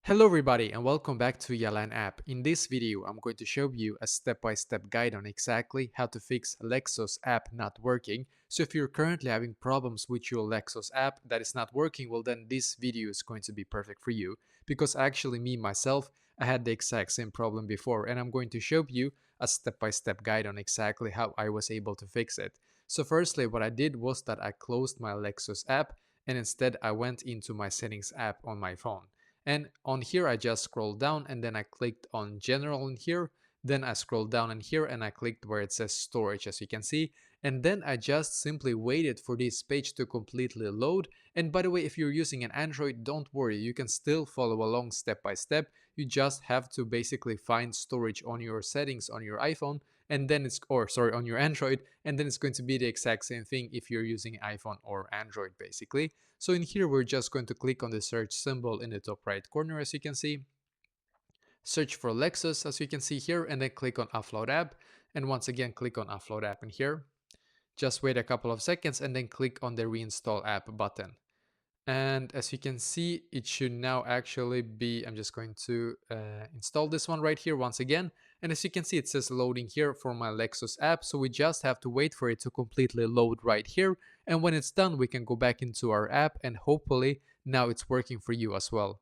Hello everybody and welcome back to Yalan app. In this video, I'm going to show you a step-by-step guide on exactly how to fix Lexus app not working. So if you're currently having problems with your Lexus app that is not working, well then this video is going to be perfect for you. Because actually me myself, I had the exact same problem before and I'm going to show you a step-by-step guide on exactly how I was able to fix it. So firstly, what I did was that I closed my Lexus app and instead I went into my settings app on my phone. And on here, I just scrolled down and then I clicked on general in here. Then I scrolled down in here and I clicked where it says storage, as you can see. And then I just simply waited for this page to completely load. And by the way, if you're using an Android, don't worry, you can still follow along step by step. You just have to basically find storage on your settings on your iPhone and then on your Android, and then it's going to be the exact same thing if you're using iPhone or Android basically. So in here, we're just going to click on the search symbol in the top right corner, as you can see. Search for Lexus, as you can see here, and then click on Upload App. And once again, click on Upload App in here. Just wait a couple of seconds and then click on the Reinstall App button. And as you can see, it should now actually be, I'm just going to install this one right here once again. And as you can see, it says loading here for my Lexus app. So we just have to wait for it to completely load right here. And when it's done, we can go back into our app and hopefully now it's working for you as well.